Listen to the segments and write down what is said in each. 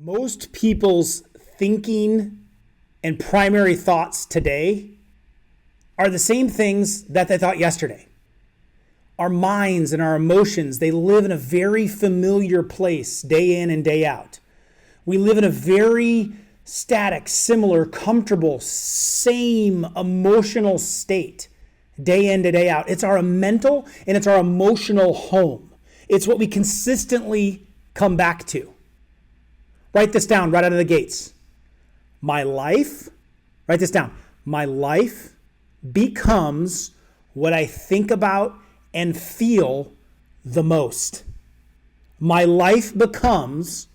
Most people's thinking and primary thoughts today are the same things that they thought yesterday. Our minds and our emotions, they live in a very familiar place day in and day out. We live in a very static, similar, comfortable, same emotional state day in to day out. It's our mental and it's our emotional home. It's what we consistently come back to. Write this down right out of the gates. My life, write this down. My life becomes what I think about and feel the most. My life becomes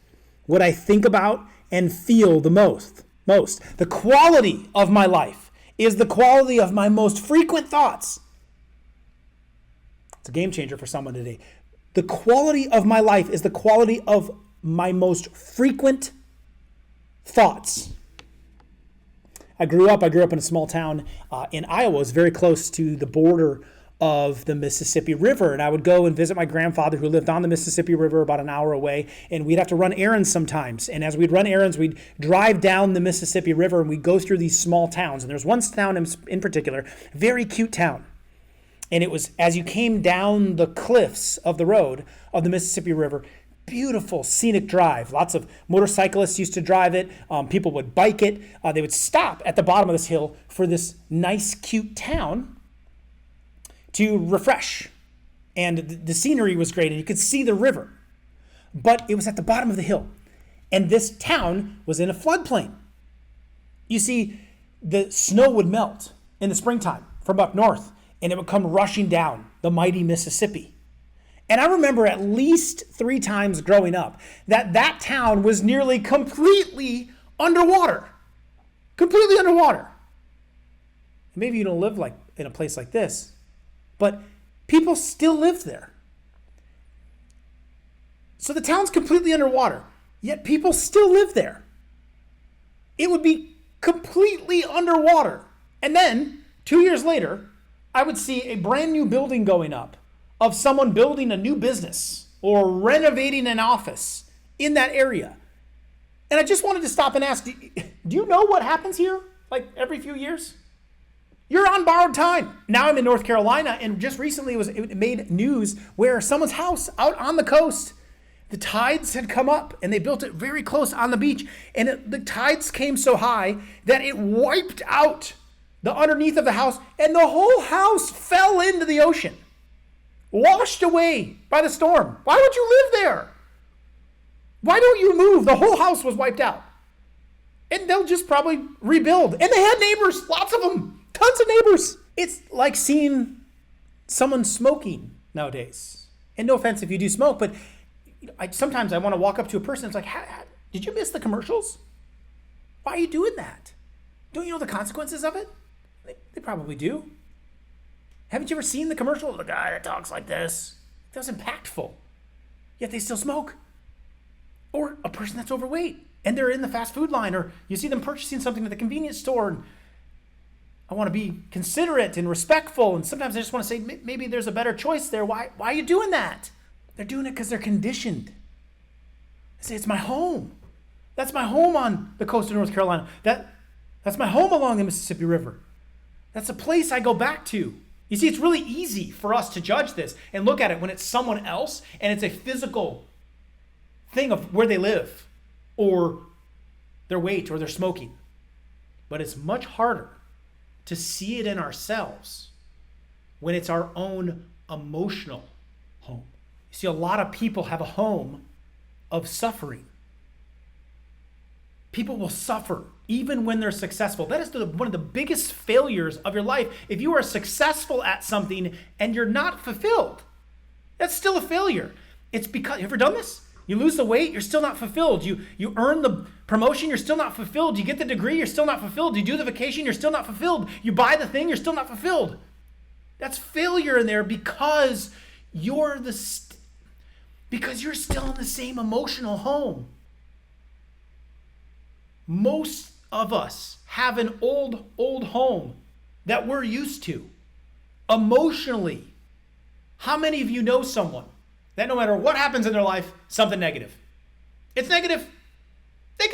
what I think about and feel the most. The quality of my life is the quality of my most frequent thoughts. It's a game changer for someone today. The quality of my life is the quality of my most frequent thoughts. I grew up in a small town in Iowa. It was very close to the border of the Mississippi River. And I would go and visit my grandfather who lived on the Mississippi River about an hour away. And we'd have to run errands sometimes. And as we'd run errands, we'd drive down the Mississippi River and we'd go through these small towns. And there's one town in particular, very cute town. And it was as you came down the cliffs of the road of the Mississippi River, beautiful scenic drive. Lots of motorcyclists used to drive it. People would bike it. They would stop at the bottom of this hill for this nice, cute town to refresh. And the scenery was great and you could see the river. But it was at the bottom of the hill. And this town was in a floodplain. You see, the snow would melt in the springtime from up north and it would come rushing down the mighty Mississippi. And I remember at least 3 times growing up that town was nearly completely underwater. Completely underwater. Maybe you don't live like in a place like this, but people still live there. So the town's completely underwater, yet people still live there. It would be completely underwater. And then 2 years later, I would see a brand new building going up of someone building a new business or renovating an office in that area. And I just wanted to stop and ask, do you know what happens here? Like every few years? You're on borrowed time. Now I'm in North Carolina and just recently it made news where someone's house out on the coast, the tides had come up and they built it very close on the beach. And the tides came so high that it wiped out the underneath of the house and the whole house fell into the ocean. Washed away by the storm. Why would you live there? Why don't you move? The whole house was wiped out. And they'll just probably rebuild. And they had neighbors, lots of them, tons of neighbors. It's like seeing someone smoking nowadays. And no offense if you do smoke, but sometimes I want to walk up to a person. It's like, did you miss the commercials? Why are you doing that? Don't you know the consequences of it? They probably do. Haven't you ever seen the commercial of the guy that talks like this? That was impactful. Yet they still smoke. Or a person that's overweight and they're in the fast food line, or you see them purchasing something at the convenience store. And I want to be considerate and respectful. And sometimes I just want to say, maybe there's a better choice there. Why are you doing that? They're doing it because they're conditioned. I say, it's my home. That's my home on the coast of North Carolina. That's my home along the Mississippi River. That's a place I go back to. You see, it's really easy for us to judge this and look at it when it's someone else and it's a physical thing of where they live or their weight or their smoking. But it's much harder to see it in ourselves when it's our own emotional home. You see, a lot of people have a home of suffering. People will suffer even when they're successful. That is one of the biggest failures of your life. If you are successful at something and you're not fulfilled, that's still a failure. It's because, you ever done this? You lose the weight, you're still not fulfilled. You earn the promotion, you're still not fulfilled. You get the degree, you're still not fulfilled. You do the vacation, you're still not fulfilled. You buy the thing, you're still not fulfilled. That's failure in there because you're still in the same emotional home. Most of us have an old home that we're used to emotionally. How many of you know someone that no matter what happens in their life, something negative? It's negative.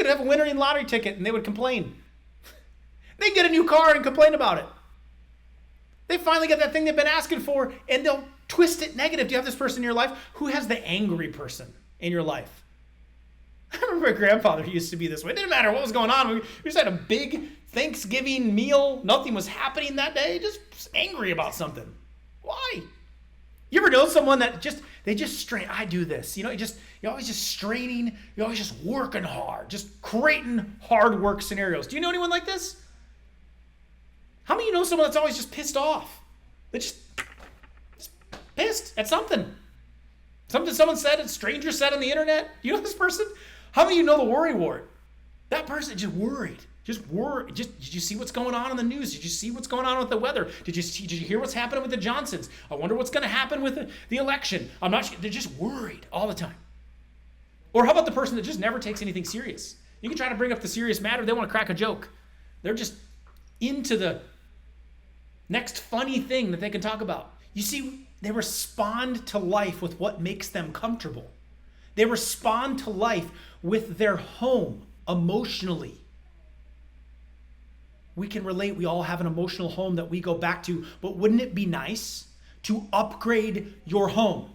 have a winning lottery ticket and they would complain. They get a new car and complain about it. They finally get that thing they've been asking for and they'll twist it negative. Do you have this person in your life? Who has the angry person in your life? I remember my grandfather used to be this way. It didn't matter what was going on. We just had a big Thanksgiving meal. Nothing was happening that day. Just angry about something. Why? You ever know someone that they just strain? I do this. You're always just straining. You're always just working hard, just creating hard work scenarios. Do you know anyone like this? How many of you know someone that's always just pissed off? They're just pissed at something. Something someone said, a stranger said on the internet. You know this person? How many of you know the worry ward? That person just worried. Just worried. Did you see what's going on in the news? Did you see what's going on with the weather? Did you hear what's happening with the Johnsons? I wonder what's going to happen with the election. I'm not sure. They're just worried all the time. Or how about the person that just never takes anything serious? You can try to bring up the serious matter. They want to crack a joke. They're just into the next funny thing that they can talk about. You see, they respond to life with what makes them comfortable. They respond to life with their home emotionally. We can relate. We all have an emotional home that we go back to, but wouldn't it be nice to upgrade your home?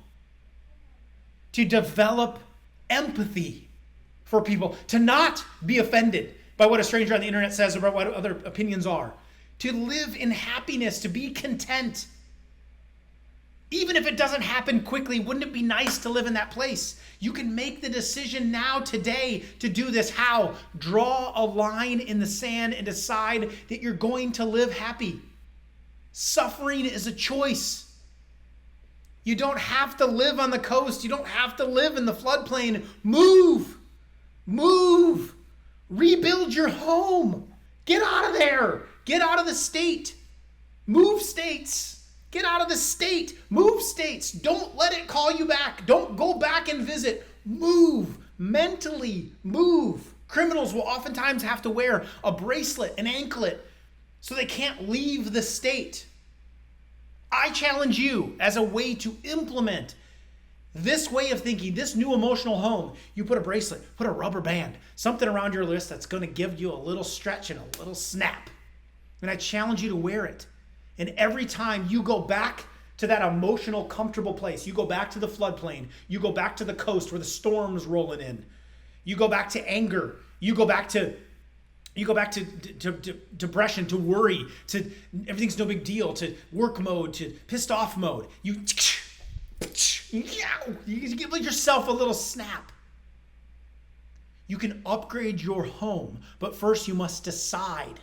To develop empathy for people, to not be offended by what a stranger on the internet says about what other opinions are, to live in happiness, to be content. Even if it doesn't happen quickly, wouldn't it be nice to live in that place? You can make the decision now, today, to do this. How? Draw a line in the sand and decide that you're going to live happy. Suffering is a choice. You don't have to live on the coast. You don't have to live in the floodplain. Move. Move. Rebuild your home. Get out of there. Get out of the state. Move states. Get out of the state. Move states. Don't let it call you back. Don't go back and visit. Move. Mentally move. Criminals will oftentimes have to wear a bracelet, an anklet, so they can't leave the state. I challenge you, as a way to implement this way of thinking, this new emotional home, you put a bracelet, put a rubber band, something around your wrist that's going to give you a little stretch and a little snap. And I challenge you to wear it. And every time you go back to that emotional, comfortable place, you go back to the floodplain, you go back to the coast where the storm's rolling in, you go back to anger, you go back to depression, to worry, to everything's no big deal, to work mode, to pissed off mode. You give yourself a little snap. You can upgrade your home, but first you must decide.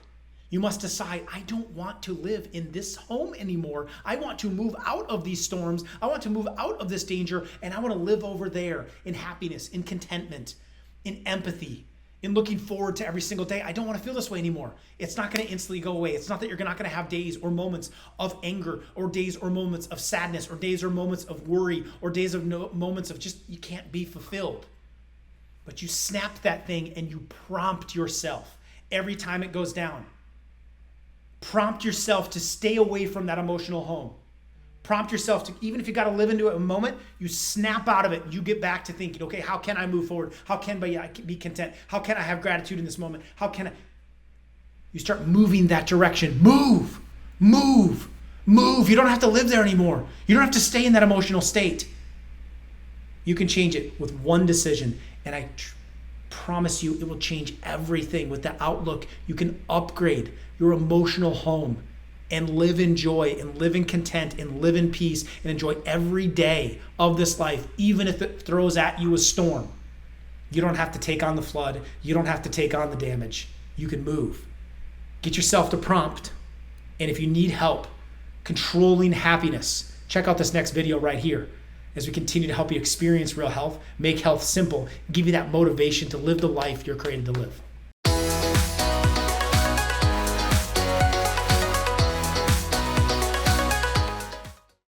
You must decide, I don't want to live in this home anymore. I want to move out of these storms. I want to move out of this danger, and I want to live over there in happiness, in contentment, in empathy, in looking forward to every single day. I don't want to feel this way anymore. It's not going to instantly go away. It's not that you're not going to have days or moments of anger, or days or moments of sadness, or days or moments of worry, or days of moments of just you can't be fulfilled. But you snap that thing and you prompt yourself every time it goes down. Prompt yourself to stay away from that emotional home. Prompt yourself to, even if you got to live into it a moment, you snap out of it. You get back to thinking, okay, how can I move forward? How can I be content? How can I have gratitude in this moment? How can I? You start moving that direction. Move, move, move. You don't have to live there anymore. You don't have to stay in that emotional state. You can change it with one decision. And I promise you, it will change everything. With the outlook, you can upgrade your emotional home and live in joy and live in content and live in peace and enjoy every day of this life, even if it throws at you a storm. You don't have to take on the flood. You don't have to take on the damage. You can move. Get yourself to prompt. And if you need help controlling happiness, check out this next video right here as we continue to help you experience real health, make health simple, give you that motivation to live the life you're created to live.